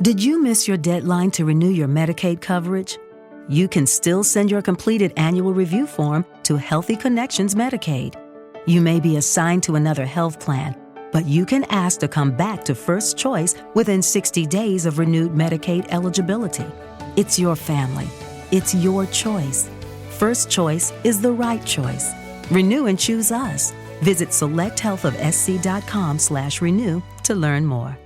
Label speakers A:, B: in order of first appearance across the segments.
A: Did you miss your deadline to renew your Medicaid coverage? You can still send your completed annual review form to Healthy Connections Medicaid. You may be assigned to another health plan, but you can ask to come back to First Choice within 60 days of renewed Medicaid eligibility. It's your family. It's your choice. First Choice is the right choice. Renew and choose us. Visit selecthealthofsc.com/renew to learn more.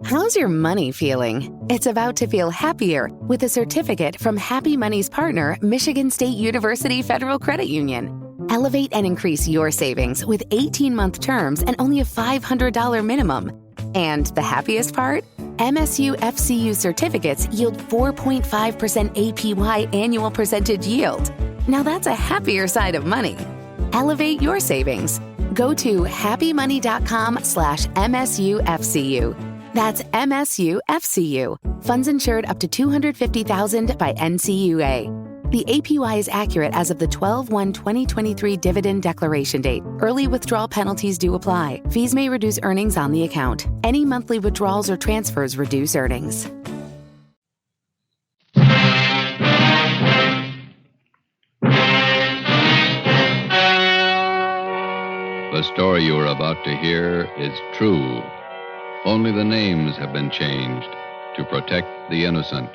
B: How's your money feeling? It's about to feel happier with a certificate from Happy Money's partner, Michigan State University Federal Credit Union. Elevate and increase your savings with 18-month terms and only a $500 minimum. And the happiest part? MSU FCU certificates yield 4.5% APY annual percentage yield. Now that's a happier side of money. Elevate your savings. Go to happymoney.com/MSUFCU. That's MSUFCU. Funds insured up to $250,000 by NCUA. The APY is accurate as of the 12/1/2023 dividend declaration date. Early withdrawal penalties do apply. Fees may reduce earnings on the account. Any monthly withdrawals or transfers reduce earnings.
C: The story you are about to hear is true. Only the names have been changed to protect the innocent.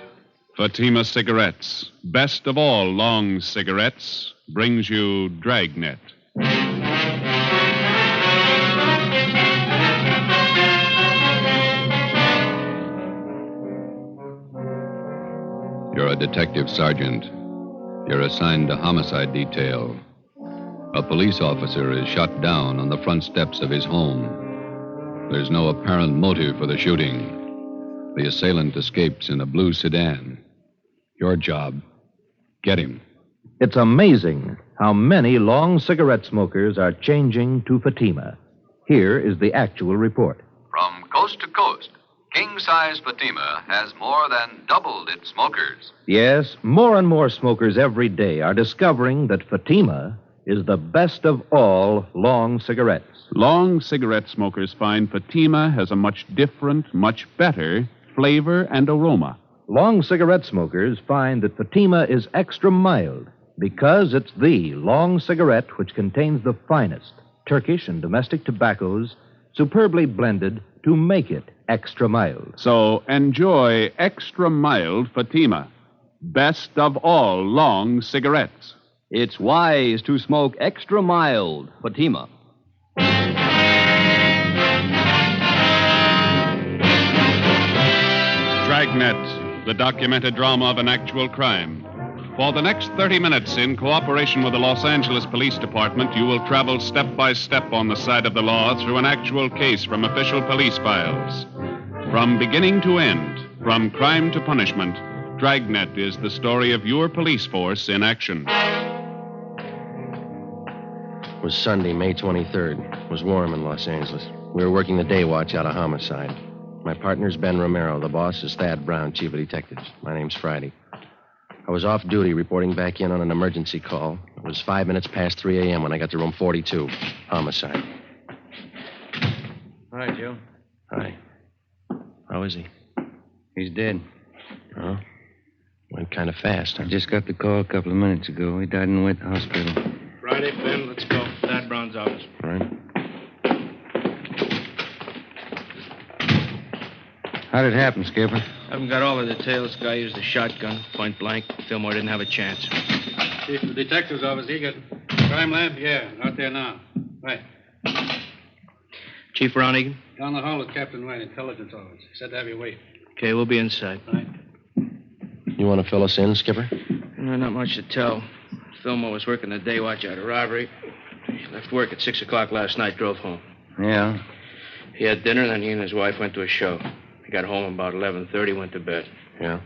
D: Fatima Cigarettes, best of all long cigarettes, brings you Dragnet.
C: You're a detective sergeant. You're assigned to homicide detail. A police officer is shot down on the front steps of his home. There's no apparent motive for the shooting. The assailant escapes in a blue sedan. Your job, get him.
E: It's amazing how many long cigarette smokers are changing to Fatima. Here is the actual report.
C: From coast to coast, king-size Fatima has more than doubled its smokers.
E: Yes, more and more smokers every day are discovering that Fatima is the best of all long cigarettes.
D: Long cigarette smokers find Fatima has a much different, much better flavor and aroma.
E: Long cigarette smokers find that Fatima is extra mild because it's the long cigarette which contains the finest Turkish and domestic tobaccos superbly blended to make it extra mild.
D: So enjoy extra mild Fatima, best of all long cigarettes.
F: It's wise to smoke extra mild Fatima.
D: Dragnet, the documented drama of an actual crime. For the next 30 minutes, in cooperation with the Los Angeles Police Department, you will travel step by step on the side of the law through an actual case from official police files. From beginning to end, from crime to punishment, Dragnet is the story of your police force in action.
G: It was Sunday, May 23rd. It was warm in Los Angeles. We were working the day watch out of homicide. My partner's Ben Romero. The boss is Thad Brown, chief of detectives. My name's Friday. I was off duty reporting back in on an emergency call. It was 5 minutes past 3 a.m. when I got to room 42. Homicide.
H: Hi, Joe.
G: Hi. How is he?
H: He's dead.
G: Oh? Went kind of fast, huh?
H: I just got the call a couple of minutes ago. He died in the wet hospital.
I: Friday, Ben, let's go. Thad Brown's office.
G: All right.
H: How did it happen, Skipper?
I: Haven't got all the details. Guy used a shotgun, point blank. Fillmore didn't have a chance.
J: Chief of the detective's office, he got crime lab? Yeah, out there now. Right.
I: Chief Ron Egan?
J: Down the hall with Captain White, intelligence office. He said to have you wait.
I: Okay, we'll be inside.
J: Right.
G: You want to fill us in, Skipper?
I: No, not much to tell. Fillmore was working the day watch out of robbery. He left work at 6 o'clock last night, drove home.
H: Yeah?
I: He had dinner, then he and his wife went to a show. He got home about 11:30, went to bed.
G: Yeah?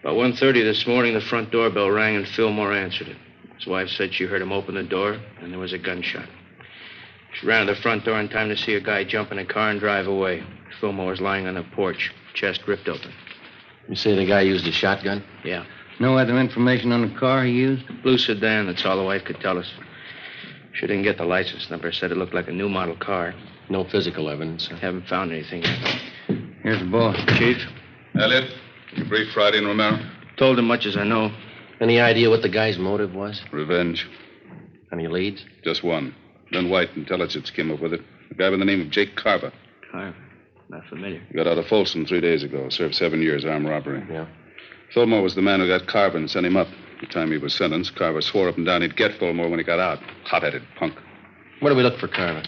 I: About 1:30 this morning, the front doorbell rang and Fillmore answered it. His wife said she heard him open the door, and there was a gunshot. She ran to the front door in time to see a guy jump in a car and drive away. Fillmore was lying on the porch, chest ripped open.
G: You say the guy used a shotgun?
I: Yeah.
H: No other information on the car he used?
I: Blue sedan, that's all the wife could tell us. She didn't get the license number, said it looked like a new model car.
G: No physical evidence.
I: Haven't found anything yet.
H: Here's the boss.
I: Chief,
D: Elliot, you briefed Friday and Romero?
I: told him much as I know.
G: Any idea what the guy's motive was?
C: Revenge.
G: Any leads?
C: Just one. Then White Intelligence came up with it. A guy by the name of Jake Carver.
I: Carver. Not familiar.
C: Got out of Folsom 3 days ago. Served 7 years armed robbery.
G: Yeah.
C: Fulmore was the man who got Carver and sent him up. The time he was sentenced, Carver swore up and down he'd get Fulmore when he got out. Hot-headed punk.
G: Where do we look for Carver?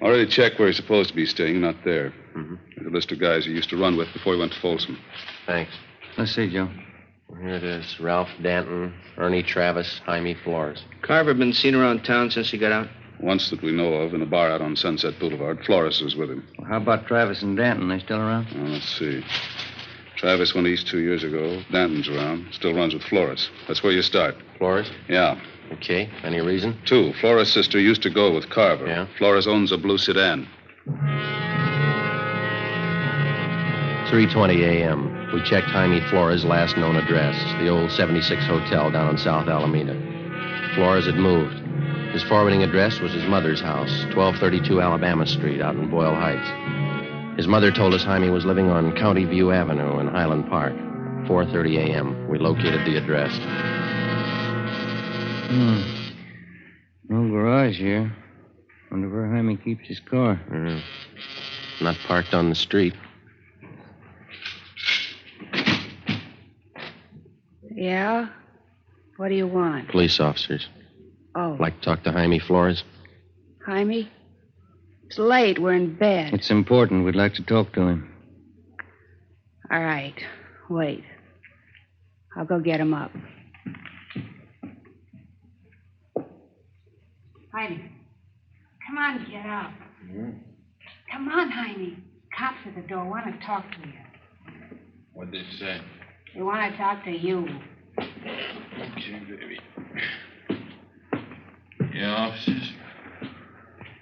C: Already checked where he's supposed to be staying. Not there.
G: Mm-hmm.
C: There's a list of guys he used to run with before he went to Folsom.
G: Thanks.
H: Let's see, Joe.
G: Here it is. Ralph Danton, Ernie Travis, Jaime Flores.
I: Carver been seen around town since he got out?
C: Once that we know of in a bar out on Sunset Boulevard. Flores was with him.
H: Well, how about Travis and Danton? They still around?
C: Well, let's see. Travis went east 2 years ago. Danton's around. Still runs with Flores. That's where you start.
G: Flores?
C: Yeah.
G: Okay. Any reason?
C: 2. Flores' sister used to go with Carver.
G: Yeah.
C: Flores owns a blue sedan.
G: 3:20 a.m. We checked Jaime Flores' last known address, the old 76 Hotel down in South Alameda. Flores had moved. His forwarding address was his mother's house, 1232 Alabama Street out in Boyle Heights. His mother told us Jaime was living on County View Avenue in Highland Park. 4:30 a.m. We located the address.
H: No garage here. Wonder where Jaime keeps his car.
G: Not parked on the street.
K: Yeah? What do you want?
G: Police officers.
K: Oh,
G: Like to talk to Jaime Flores?
K: Jaime? It's late. We're in bed.
H: It's important. We'd like to talk to him.
K: All right. Wait. I'll go get him up. Jaime. Come on, get up. Come on, Jaime. Cops at the door want to talk to you.
C: What'd they say?
K: They want to talk to you.
C: Okay, baby. Yeah, officers.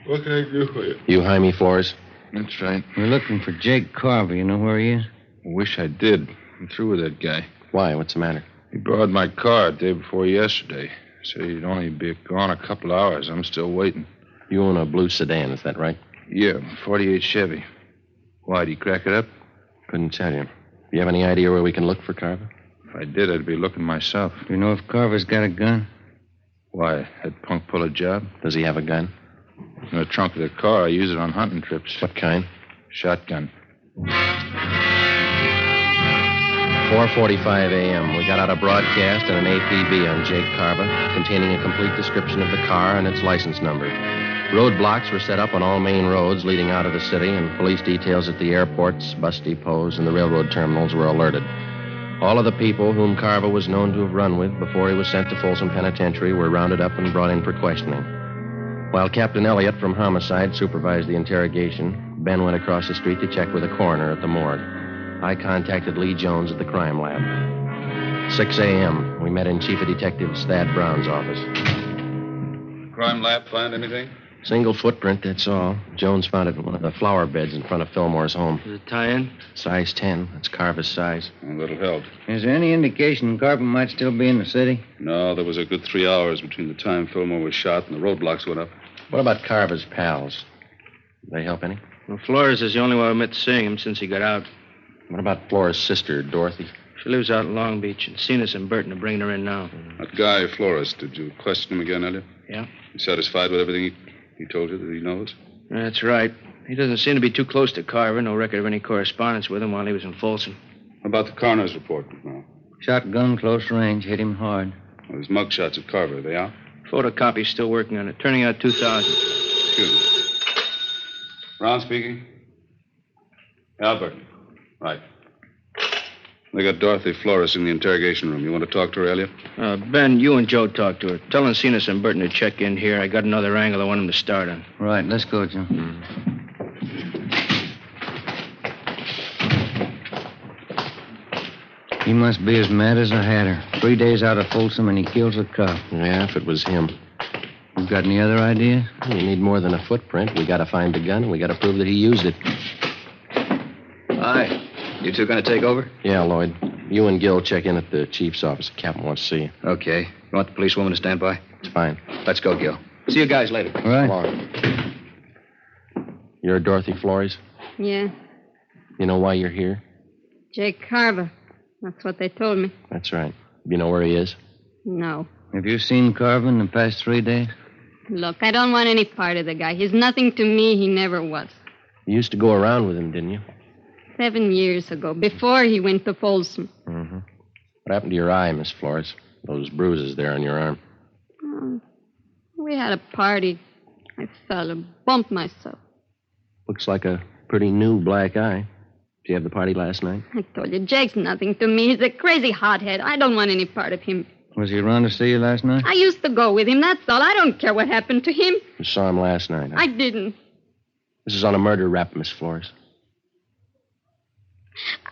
C: What can I do for you?
G: You Jaime Flores?
C: That's right.
H: We're looking for Jake Carver. You know where he is?
C: Wish I did. I'm through with that guy.
G: Why? What's the matter?
C: He borrowed my car the day before yesterday. Said he'd only be gone a couple hours. I'm still waiting.
G: You own a blue sedan, is that right?
C: Yeah, 48 Chevy. Why'd he crack it up?
G: Couldn't tell you. You have any idea where we can look for Carver?
C: If I did, I'd be looking myself.
H: Do you know if Carver's got a gun?
C: Why? Had Punk pull a job?
G: Does he have a gun?
C: In the trunk of the car. I use it on hunting trips.
G: What kind?
C: Shotgun.
G: 4:45 a.m. We got out a broadcast and an APB on Jake Carver, containing a complete description of the car and its license number. Roadblocks were set up on all main roads leading out of the city, and police details at the airports, bus depots, and the railroad terminals were alerted. All of the people whom Carver was known to have run with before he was sent to Folsom Penitentiary were rounded up and brought in for questioning. While Captain Elliott from Homicide supervised the interrogation, Ben went across the street to check with a coroner at the morgue. I contacted Lee Jones at the crime lab. 6 a.m., we met in Chief of Detectives Thad Brown's office.
C: Crime lab find anything?
G: Single footprint, that's all. Jones found it in one of the flower beds in front of Fillmore's home.
I: Does it tie in?
G: Size 10. That's Carver's size.
C: Well, that'll help.
H: Is there any indication Carver might still be in the city?
C: No, there was a good 3 hours between the time Fillmore was shot and the roadblocks went up.
G: What about Carver's pals? Did they help any?
I: Well, Flores is the only one who admits seeing him since he got out.
G: What about Flores' sister, Dorothy?
I: She lives out in Long Beach, and Cenas and Burton are bringing her in now.
C: That guy, Flores, did you question him again, Elliot?
I: Yeah.
C: You satisfied with everything he told you that he knows?
I: That's right. He doesn't seem to be too close to Carver. No record of any correspondence with him while he was in Folsom.
C: How about the coroner's report now?
H: Shotgun, close range, hit him hard.
C: Well, there's mugshots of Carver. Are they out?
I: Photocopy's still working on it. Turning out 2,000.
C: Excuse me. Brown speaking. Albert. Right. They got Dorothy Flores in the interrogation room. You want to talk to her, Elliot?
I: Ben, you and Joe talk to her. Tell Encinas and Burton to check in here. I got another angle I want them to start on.
H: Right, let's go, Joe. He must be as mad as a hatter. 3 days out of Folsom and he kills a cop.
G: Yeah, if it was him.
H: You got any other ideas?
G: We need more than a footprint. We got to find the gun, and we got to prove that he used it.
L: Hi. You two going to take over?
G: Yeah, Lloyd. You and Gil check in at the chief's office. The captain wants to see you.
L: Okay. You want the policewoman to stand by?
G: It's fine.
L: Let's go, Gil. See you guys later.
H: All right.
G: Come on. You're Dorothy Flores?
K: Yeah.
G: You know why you're here?
M: Jake Carver. That's what they told me.
G: That's right. You know where he is?
M: No.
H: Have you seen Carver in the past 3 days?
M: Look, I don't want any part of the guy. He's nothing to me. He never was.
G: You used to go around with him, didn't you?
M: 7 years ago, before he went to Folsom.
G: Mm-hmm. What happened to your eye, Miss Flores? Those bruises there on your arm.
M: We had a party. I fell and bumped myself.
G: Looks like a pretty new black eye. Did you have the party last night?
M: I told you, Jake's nothing to me. He's a crazy hothead. I don't want any part of him.
H: Was he around to see you last night?
M: I used to go with him, that's all. I don't care what happened to him.
G: You saw him last night, huh?
M: I didn't.
G: This is on a murder rap, Miss Flores.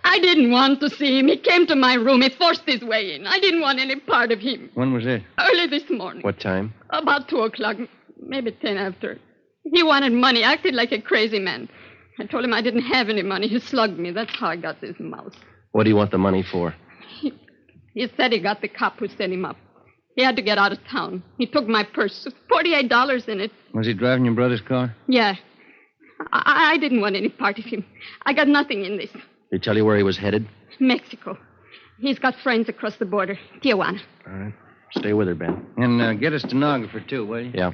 M: I didn't want to see him. He came to my room. He forced his way in. I didn't want any part of him.
H: When was it?
M: Early this morning.
G: What time?
M: About 2 o'clock, maybe 10 after. He wanted money, acted like a crazy man. I told him I didn't have any money. He slugged me. That's how I got this mouse.
G: What do you want the money for?
M: He said he got the cop who set him up. He had to get out of town. He took my purse. $48 in it.
H: Was he driving your brother's car?
M: Yeah. I didn't want any part of him. I got nothing in this.
G: Did he tell you where he was headed?
M: Mexico. He's got friends across the border. Tijuana.
G: All right. Stay with her, Ben.
H: And get a stenographer, too, will you?
G: Yeah.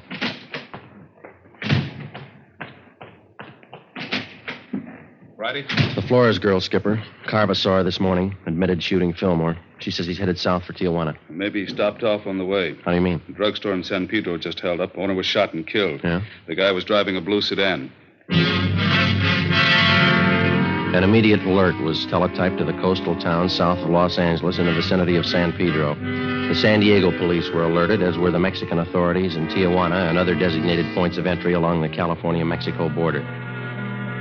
D: Friday?
G: The Flores girl, Skipper. Carver saw her this morning. Admitted shooting Fillmore. She says he's headed south for Tijuana.
D: Maybe he stopped off on the way.
G: How do you mean?
D: The drugstore in San Pedro just held up. Owner was shot and killed.
G: Yeah?
D: The guy was driving a blue sedan.
G: An immediate alert was teletyped to the coastal town south of Los Angeles in the vicinity of San Pedro. The San Diego police were alerted, as were the Mexican authorities in Tijuana and other designated points of entry along the California-Mexico border.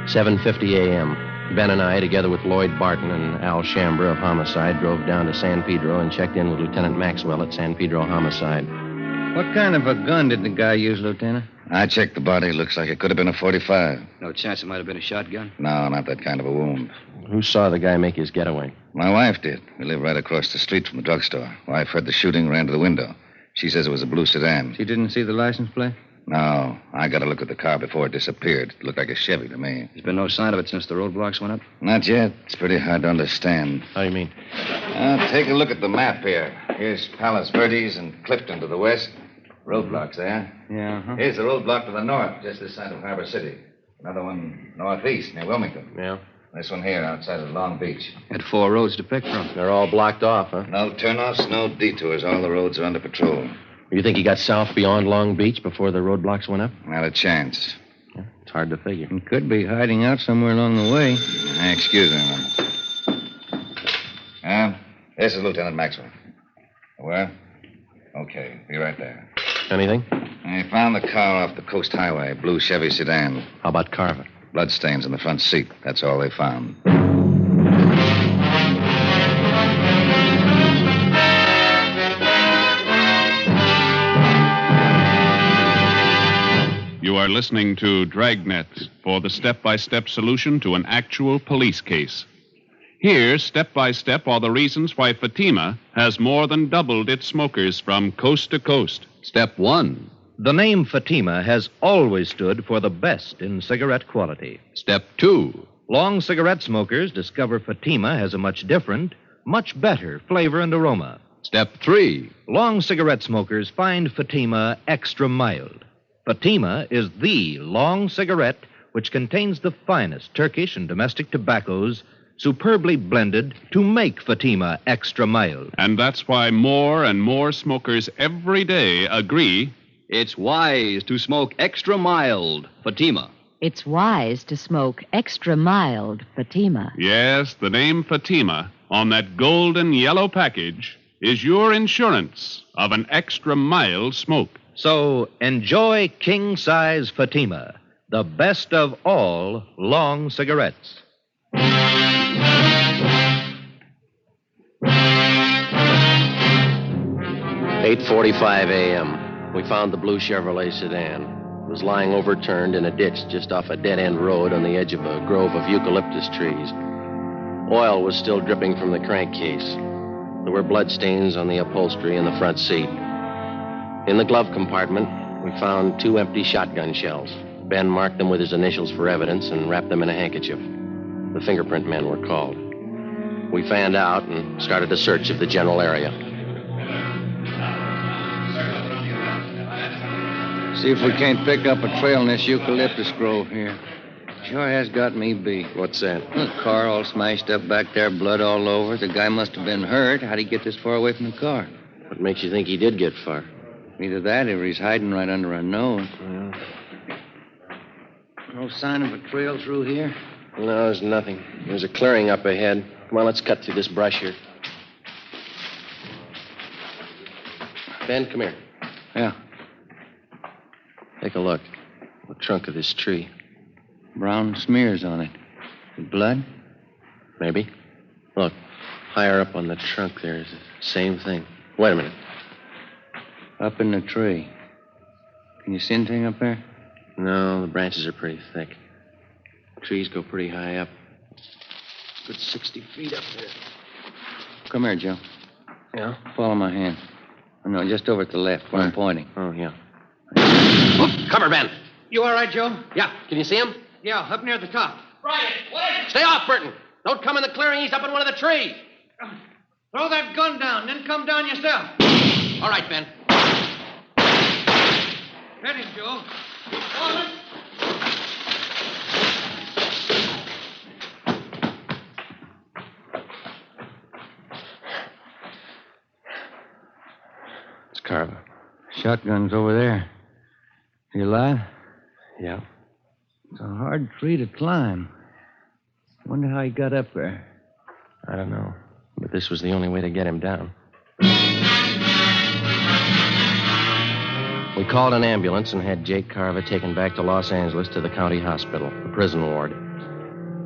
G: 7:50 a.m. Ben and I, together with Lloyd Barton and Al Shambra of Homicide, drove down to San Pedro and checked in with Lieutenant Maxwell at San Pedro Homicide.
H: What kind of a gun did the guy use, Lieutenant?
N: I checked the body. Looks like it could have been a .45.
L: No chance it might have been a shotgun?
N: No, not that kind of a wound.
G: Who saw the guy make his getaway?
N: My wife did. We live right across the street from the drugstore. Wife heard the shooting, ran to the window. She says it was a blue sedan.
H: She didn't see the license plate?
N: No. I got a look at the car before it disappeared. It looked like a Chevy to me.
L: There's been no sign of it since the roadblocks went up?
N: Not yet. It's pretty hard to understand.
G: How do you mean?
N: Take a look at the map here. Here's Palos Verdes and Clifton to the west. Roadblocks there.
H: Yeah, huh?
N: Here's the roadblock to the north, just this side of Harbor City. Another one northeast, near Wilmington.
G: Yeah?
N: This one here, outside of Long Beach.
L: Had 4 roads to pick from.
G: They're all blocked off, huh?
N: No turnoffs, no detours. All the roads are under patrol.
G: You think he got south beyond Long Beach before the roadblocks went up?
N: Not a chance.
G: Yeah, it's hard to figure.
H: He could be hiding out somewhere along the way.
N: Excuse me, man. This is Lieutenant Maxwell. Where? Okay, be right there.
G: Anything?
N: I found the car off the Coast Highway, blue Chevy sedan.
G: How about Carver?
N: Bloodstains in the front seat. That's all they found.
D: You are listening to Dragnet for the step-by-step solution to an actual police case. Here, step by step, are the reasons why Fatima has more than doubled its smokers from coast to coast.
C: Step 1.
E: The name Fatima has always stood for the best in cigarette quality.
C: Step 2.
E: Long cigarette smokers discover Fatima has a much different, much better flavor and aroma.
C: Step 3.
E: Long cigarette smokers find Fatima extra mild. Fatima is the long cigarette which contains the finest Turkish and domestic tobaccos superbly blended to make Fatima extra mild.
D: And that's why more and more smokers every day agree
L: it's wise to smoke extra mild Fatima.
O: It's wise to smoke extra mild Fatima.
D: Yes, the name Fatima on that golden yellow package is your insurance of an extra mild smoke.
E: So enjoy king-size Fatima, the best of all long cigarettes.
G: 8:45 a.m. We found the blue Chevrolet sedan. It was lying overturned in a ditch just off a dead-end road on the edge of a grove of eucalyptus trees. Oil was still dripping from the crankcase. There were bloodstains on the upholstery in the front seat. In the glove compartment, we found 2 empty shotgun shells. Ben marked them with his initials for evidence and wrapped them in a handkerchief. The fingerprint men were called. We fanned out and started a search of the general area.
H: See if we can't pick up a trail in this eucalyptus grove here. Sure has got me beat.
G: What's that?
H: The car all smashed up back there, blood all over. The guy must have been hurt. How'd he get this far away from the car?
G: What makes you think he did get far?
H: Either that or he's hiding right under our nose.
G: Well,
H: no sign of a trail through here?
G: no, there's nothing. There's a clearing up ahead. Come on, let's cut through this brush here. Ben, come here.
H: Yeah.
G: Take a look. The trunk of this tree.
H: Brown smears on it. Blood?
G: Maybe. Look, higher up on the trunk there is the same thing. Wait a minute.
H: Up in the tree. Can you see anything up there?
G: No, the branches are pretty thick. Trees go pretty high up. Good 60 feet up there.
H: Come here, Joe.
G: Yeah?
H: Follow my hand. Oh, no, just over at the left where I'm pointing.
G: Oh, yeah. Oh, cover, Ben.
J: You all right, Joe?
G: Yeah. Can you see him?
J: Yeah, up near the top.
G: Right. Stay off, Burton. Don't come in the clearing. He's up in one of the trees.
J: Throw that gun down, then come down yourself.
G: All right, Ben.
J: Get him, Joe. Hold it.
G: It's Carver.
H: Shotgun's over there. You alive?
G: Yeah.
H: It's a hard tree to climb. Wonder how he got up there.
G: I don't know. But this was the only way to get him down. We called an ambulance and had Jake Carver taken back to Los Angeles to the county hospital, the prison ward.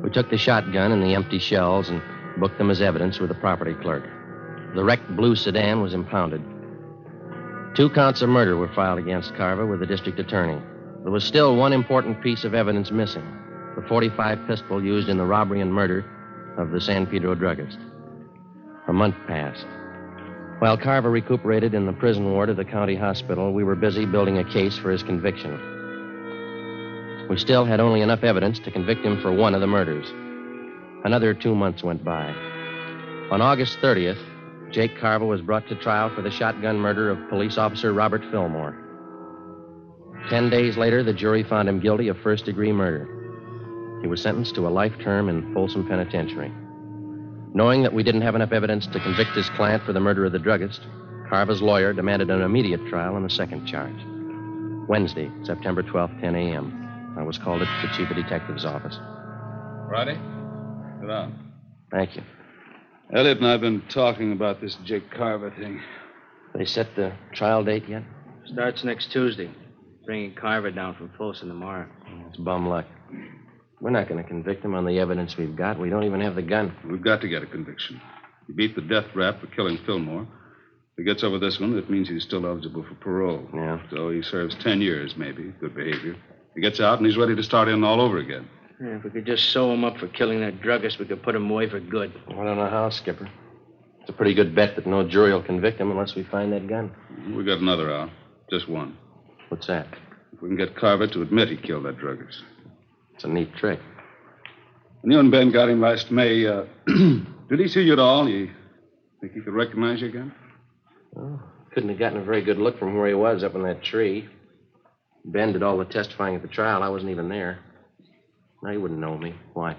G: We took the shotgun and the empty shells and booked them as evidence with the property clerk. The wrecked blue sedan was impounded. 2 counts of murder were filed against Carver with the district attorney. There was still one important piece of evidence missing, the .45 pistol used in the robbery and murder of the San Pedro druggist. A month passed. While Carver recuperated in the prison ward of the county hospital, we were busy building a case for his conviction. We still had only enough evidence to convict him for one of the murders. Another 2 months went by. On August 30th, Jake Carver was brought to trial for the shotgun murder of police officer Robert Fillmore. 10 days later, the jury found him guilty of first-degree murder. He was sentenced to a life term in Folsom Penitentiary. Knowing that we didn't have enough evidence to convict his client for the murder of the druggist, Carver's lawyer demanded an immediate trial on the second charge. Wednesday, September 12th, 10 a.m. I was called at the chief of detective's office.
P: Friday? Sit down.
G: Thank you.
P: Elliot and I have been talking about this Jake Carver thing.
G: They set the trial date yet?
I: Starts next Tuesday. Bringing Carver down from Folsom tomorrow.
G: It's bum luck. We're not going to convict him on the evidence we've got. We don't even have the gun.
P: We've got to get a conviction. He beat the death rap for killing Fillmore. If he gets over this one, that means he's still eligible for parole.
G: Yeah.
P: So he serves 10 years, maybe. Good behavior. He gets out and he's ready to start in all over again.
I: Yeah, if we could just sew him up for killing that druggist, we could put him away for good.
G: I don't know how, Skipper. It's a pretty good bet that no jury will convict him unless we find that gun.
P: We got another out. Just one.
G: What's that?
P: If we can get Carver to admit he killed that druggist.
G: It's a neat trick.
P: When you and Ben got him last May, did he see you at all? You think he could recognize you again?
G: Well, couldn't have gotten a very good look from where he was up in that tree. Ben did all the testifying at the trial. I wasn't even there. Now, he wouldn't know me. Why?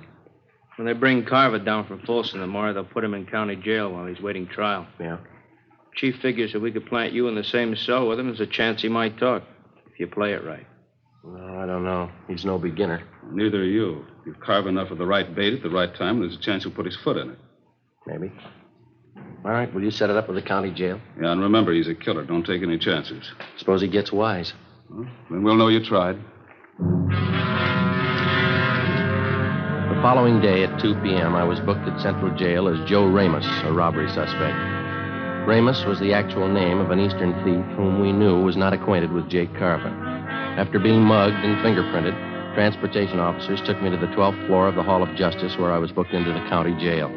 I: When they bring Carver down from Folsom tomorrow, they'll put him in county jail while he's waiting trial.
G: Yeah.
I: Chief figures if we could plant you in the same cell with him, there's a chance he might talk, if you play it right.
G: No, I don't know. He's no beginner.
P: Neither are you. If you carve enough of the right bait at the right time, there's a chance he'll put his foot in it.
G: Maybe. All right, will you set it up with the county jail?
P: Yeah, and remember, he's a killer. Don't take any chances.
G: Suppose he gets wise.
P: Well, then we'll know you tried.
G: The following day at 2 p.m., I was booked at Central Jail as Joe Ramos, a robbery suspect. Ramos was the actual name of an eastern thief whom we knew was not acquainted with Jake Carver. After being mugged and fingerprinted, transportation officers took me to the 12th floor of the Hall of Justice, where I was booked into the county jail.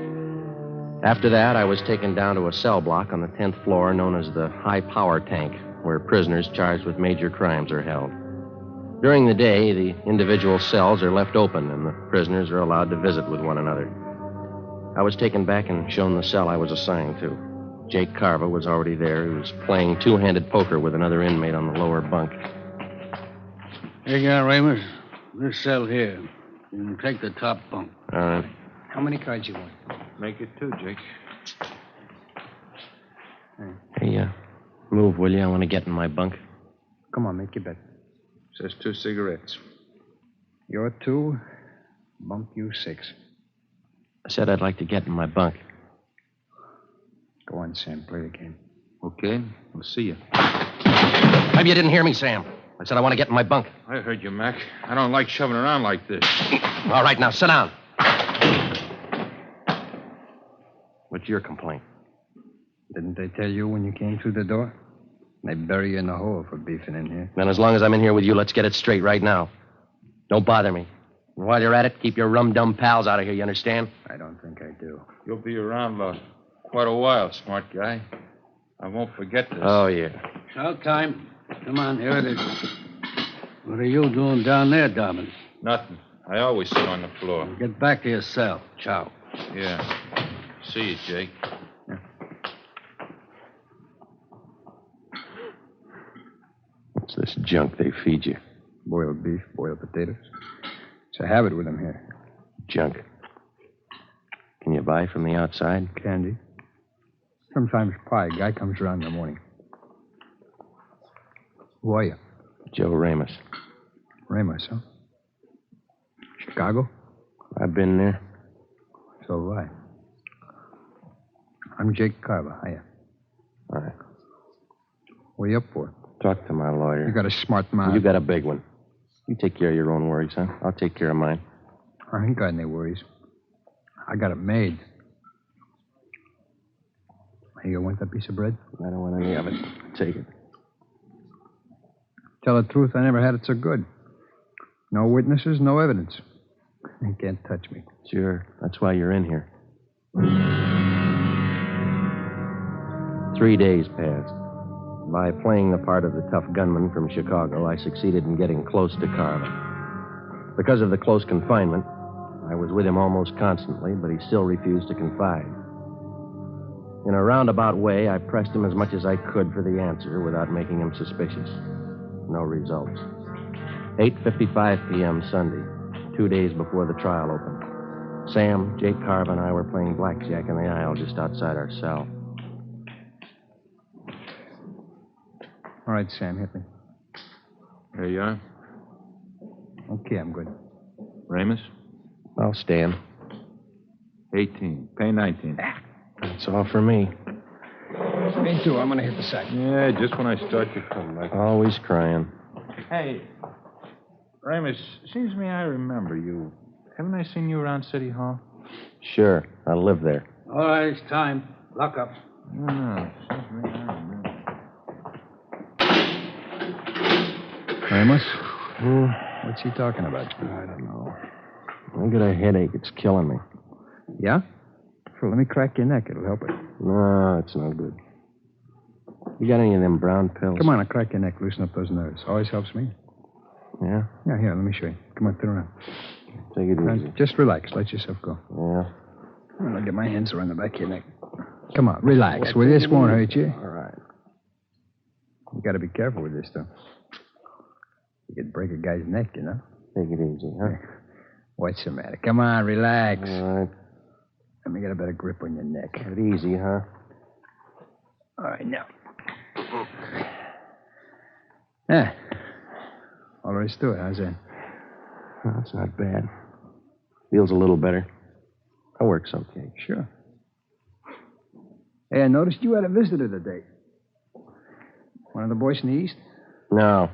G: After that, I was taken down to a cell block on the 10th floor known as the high power tank, where prisoners charged with major crimes are held. During the day, the individual cells are left open and the prisoners are allowed to visit with one another. I was taken back and shown the cell I was assigned to. Jake Carver was already there. He was playing two-handed poker with another inmate on the lower bunk.
J: Here you are, Ramos. This cell here. You can take the top bunk.
G: All right.
Q: How many cards you want?
P: Make it 2, Jake.
G: Hey, move, will you? I want to get in my bunk.
Q: Come on, make your bet.
P: Says 2 cigarettes.
Q: You're 2, bunk you 6.
G: I said I'd like to get in my bunk.
Q: Go on, Sam. Play the game.
P: Okay, we'll see you.
G: Maybe you didn't hear me, Sam. I said I want to get in my bunk.
P: I heard you, Mac. I don't like shoving around like this.
G: All right, now sit down. What's your complaint?
Q: Didn't they tell you when you came through the door? They bury you in the hole for beefing in here.
G: Then as long as I'm in here with you, let's get it straight right now. Don't bother me. And while you're at it, keep your rum-dum pals out of here, you understand?
Q: I don't think I do.
P: You'll be around quite a while, smart guy. I won't forget this.
G: Oh, yeah.
J: Shout time. Come on, here it is. What are you doing down there, Dobbins?
P: Nothing. I always sit on the floor.
J: Get back to your cell. Ciao.
P: Yeah. See you, Jake.
G: What's this junk they feed you?
Q: Boiled beef, boiled potatoes. It's a habit with them here.
G: Junk. Can you buy from the outside?
Q: Candy. Sometimes pie. Guy comes around in the morning. Who are you?
G: Joe Ramos.
Q: Ramos, huh? Chicago?
G: I've been there.
Q: So have I. I'm Jake Carver. Hiya.
G: All right.
Q: What are you up for?
G: Talk to my lawyer.
Q: You got a smart mouth.
G: You got a big one. You take care of your own worries, huh? I'll take care of mine.
Q: I ain't got any worries. I got it made. Hey, you want that piece of bread?
G: I don't want any of it. Take it.
Q: Tell the truth, I never had it so good. No witnesses, no evidence. You can't touch me.
G: Sure. That's why you're in here. 3 days passed. By playing the part of the tough gunman from Chicago, I succeeded in getting close to Carver. Because of the close confinement, I was with him almost constantly, but he still refused to confide. In a roundabout way, I pressed him as much as I could for the answer without making him suspicious. No results. 8:55 p.m. Sunday, 2 days before the trial opened. Sam, Jake Carver, and I were playing blackjack in the aisle just outside our cell.
Q: All right, Sam, hit me.
P: There you are.
Q: Okay, I'm good.
P: Ramos?
G: I'll stand.
P: 18. Pay 19.
G: That's all for me.
Q: Me too. I'm going to hit the sack.
P: Yeah, just when I start to collect.
G: Always crying.
P: Hey, Ramos, seems to me I remember you. Haven't I seen you around City Hall?
G: Sure, I live there.
J: All right, it's time. Lock up.
P: No, seems to me I remember.
Q: Ramos? What's he talking about?
G: I don't know. I got a headache. It's killing me.
Q: Yeah? Well, let me crack your neck. It'll help it.
G: No, it's no good. You got any of them brown pills?
Q: Come on, I'll crack your neck. Loosen up those nerves. Always helps me.
G: Yeah?
Q: Yeah, here, let me show you. Come on, turn around.
G: Take it easy.
Q: Just relax. Let yourself go.
G: Yeah.
Q: I'll get my hands around the back of your neck. Come on, relax. Well, this won't hurt you.
G: All right.
Q: You got to be careful with this, though. You could break a guy's neck, you know?
G: Take it easy, huh?
Q: What's the matter? Come on, relax.
G: All right.
Q: Let me get a better grip on your neck.
G: Take it easy, huh?
Q: All right, now. Yeah. All there is to it. How's that?
G: Oh, that's not bad. Feels a little better. That works okay.
Q: Sure. Hey, I noticed you had a visitor today. One of the boys in the East?
G: No.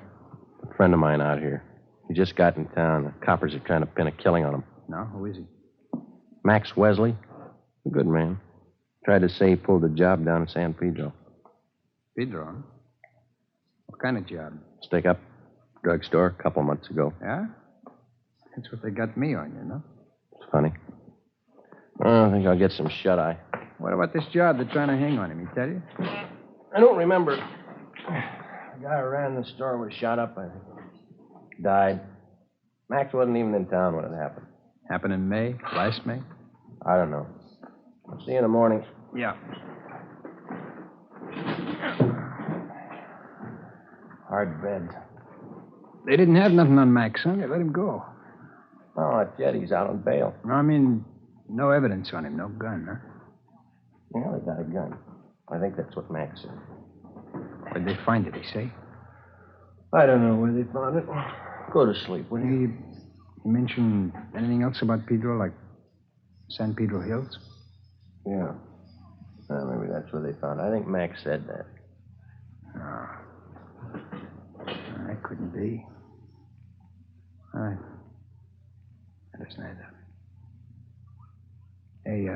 G: A friend of mine out here. He just got in town. The coppers are trying to pin a killing on him.
Q: No? Who is he?
G: Max Wesley. A good man. Tried to say he pulled a job down in San Pedro.
Q: Pedro, huh? What kind of job?
G: Stick up. Drugstore a couple months ago.
Q: Yeah? That's what they got me on, you know?
G: It's funny. I think I'll get some shut-eye.
Q: What about this job they're trying to hang on him? He tell you?
G: I don't remember. The guy who ran the store was shot up, I think. Died. Max wasn't even in town when it happened.
Q: Happened in May? Last May?
G: I don't know. I'll see you in the morning.
Q: Yeah.
G: Hard bed.
Q: They didn't have nothing on Max, huh? They let him go.
G: Oh, that Jetty's out on bail.
Q: No, I mean, no evidence on him, no gun, huh?
G: Yeah, they got a gun. I think that's what Max said.
Q: Where'd they find it, he say?
G: I don't know where they found it. Go to sleep, will you?
Q: You mentioned anything else about Pedro, like San Pedro Hills?
G: Yeah. Maybe that's where they found it. I think Max said that.
Q: No. That couldn't be. All right. Understand that. Hey,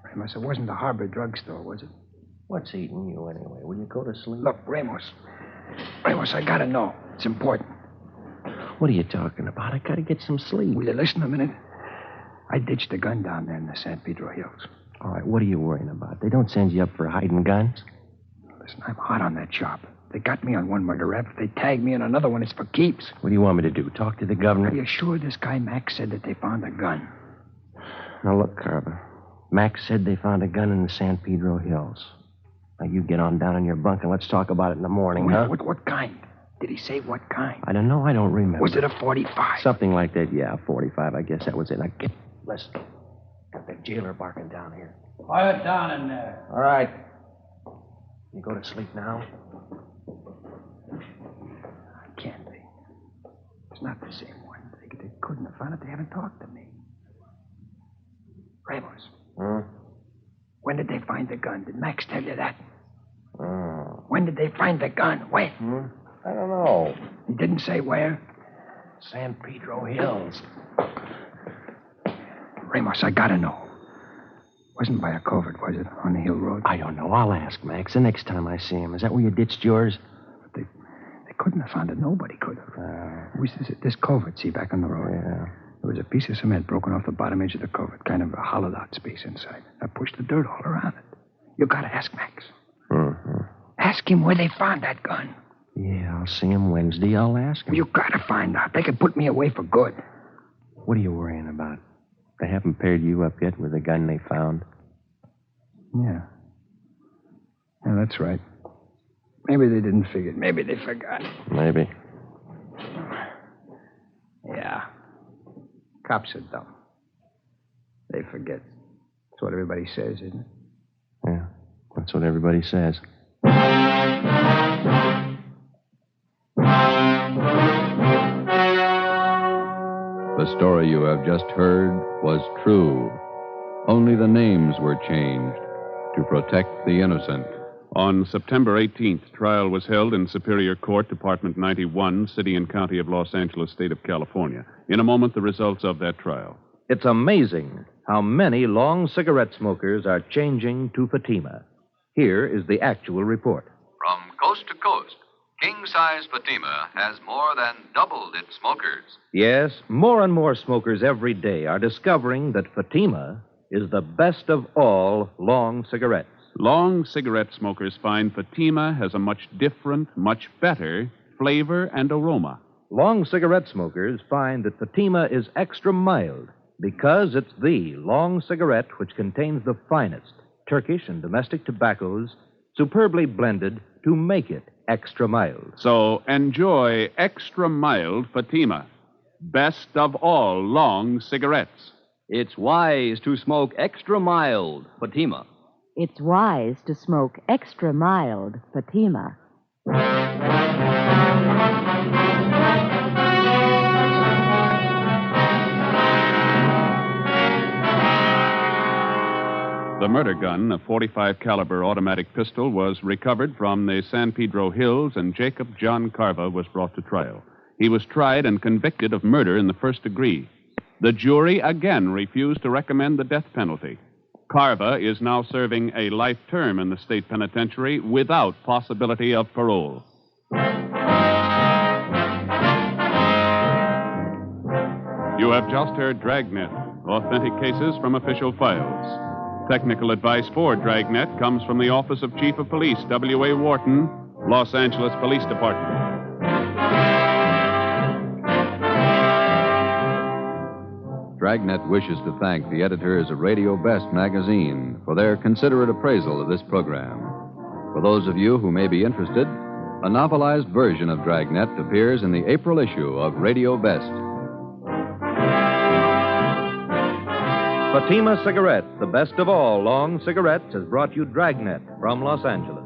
Q: Ramos, it wasn't the Harbor drugstore, was it?
G: What's eating you anyway? Will you go to sleep?
Q: Look, Ramos, I gotta know. It's important.
G: What are you talking about? I gotta get some sleep.
Q: Will you listen a minute? I ditched the gun down there in the San Pedro Hills.
G: All right, what are you worrying about? They don't send you up for hiding guns?
Q: Listen, I'm hot on that job. They got me on one murder rap. If they tag me in another one, it's for keeps.
G: What do you want me to do? Talk to the governor?
Q: Are you sure this guy Max said that they found a gun?
G: Now, look, Carver. Max said they found a gun in the San Pedro Hills. Now, you get on down in your bunk and let's talk about it in the morning, huh?
Q: What kind? Did he say what kind?
G: I don't know. I don't remember.
Q: Was it a 45?
G: Something like that, yeah. 45, I guess that was it. Now, listen. Got that jailer barking down here.
J: Quiet down in there.
G: All right. You go to sleep now?
Q: Can't be. It's not the same one. They couldn't have found it. They haven't talked to me. Ramos.
G: Hmm?
Q: When did they find the gun? Did Max tell you that?
G: Oh.
Q: When did they find the gun? When?
G: I don't know.
Q: He didn't say where?
G: San Pedro Hills.
Q: Ramos, I gotta know. Wasn't by a covert, was it? On the hill road?
G: I don't know. I'll ask Max the next time I see him. Is that where you ditched yours?
Q: They couldn't have found it. Nobody could have. Was this covert, see, back on the road?
G: Yeah.
Q: There was a piece of cement broken off the bottom edge of the covert, kind of a hollowed-out space inside. I pushed the dirt all around it. You gotta ask Max.
G: Mm-hmm.
Q: Ask him where they found that gun.
G: Yeah, I'll see him Wednesday. I'll ask him.
Q: You gotta find out. They could put me away for good.
G: What are you worrying about? They haven't paired you up yet with the gun they found?
Q: Yeah. Yeah, that's right. Maybe they didn't figure it. Maybe they forgot.
G: Maybe.
Q: Yeah. Cops are dumb. They forget. That's what everybody says, isn't it?
G: Yeah, that's what everybody says.
C: The story you have just heard was true. Only the names were changed to protect the innocent.
D: On September 18th, trial was held in Superior Court, Department 91, City and County of Los Angeles, State of California. In a moment, the results of that trial.
E: It's amazing how many long cigarette smokers are changing to Fatima. Here is the actual report.
C: From coast to coast, king-size Fatima has more than doubled its smokers.
E: Yes, more and more smokers every day are discovering that Fatima is the best of all long cigarettes.
D: Long cigarette smokers find Fatima has a much different, much better flavor and aroma.
E: Long cigarette smokers find that Fatima is extra mild because it's the long cigarette which contains the finest Turkish and domestic tobaccos superbly blended to make it extra mild.
D: So enjoy extra mild Fatima, best of all long cigarettes.
F: It's wise to smoke extra mild Fatima.
O: It's wise to smoke extra mild Fatima.
D: The murder gun, a .45 caliber automatic pistol, was recovered from the San Pedro Hills, and Jacob John Carva was brought to trial. He was tried and convicted of murder in the first degree. The jury again refused to recommend the death penalty. Carva is now serving a life term in the state penitentiary without possibility of parole. You have just heard Dragnet, authentic cases from official files. Technical advice for Dragnet comes from the Office of Chief of Police, W.A. Wharton, Los Angeles Police Department.
C: Dragnet wishes to thank the editors of Radio Best magazine for their considerate appraisal of this program. For those of you who may be interested, a novelized version of Dragnet appears in the April issue of Radio Best.
E: Fatima Cigarettes, the best of all long cigarettes, has brought you Dragnet from Los Angeles.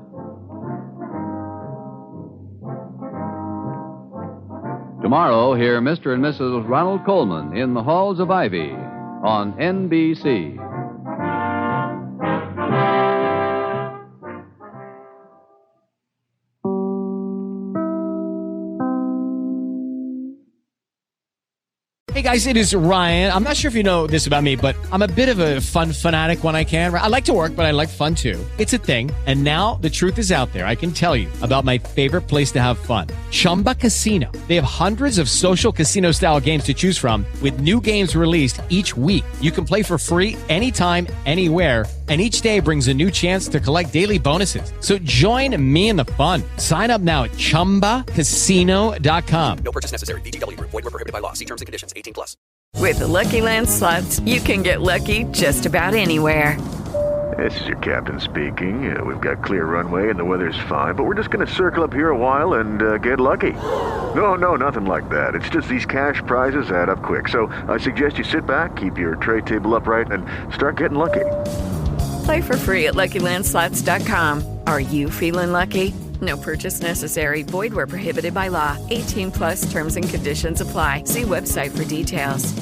C: Tomorrow, hear Mr. and Mrs. Ronald Coleman in the Halls of Ivy on NBC.
R: Hey guys, it is Ryan. I'm not sure if you know this about me, but I'm a bit of a fun fanatic when I can. I like to work, but I like fun too. It's a thing. And now the truth is out there. I can tell you about my favorite place to have fun. Chumba Casino. They have hundreds of social casino style games to choose from with new games released each week. You can play for free anytime, anywhere. And each day brings a new chance to collect daily bonuses. So join me in the fun. Sign up now at ChumbaCasino.com.
S: No purchase necessary. VGW. Void where prohibited by law. See terms and conditions. 18+.
T: With the Lucky Land Slots, you can get lucky just about anywhere.
U: This is your captain speaking. We've got clear runway and the weather's fine, but we're just going to circle up here a while and get lucky. No, nothing like that. It's just these cash prizes add up quick. So I suggest you sit back, keep your tray table upright, and start getting lucky.
T: Play for free at LuckyLandSlots.com. Are you feeling lucky? No purchase necessary. Void where prohibited by law. 18+ terms and conditions apply. See website for details.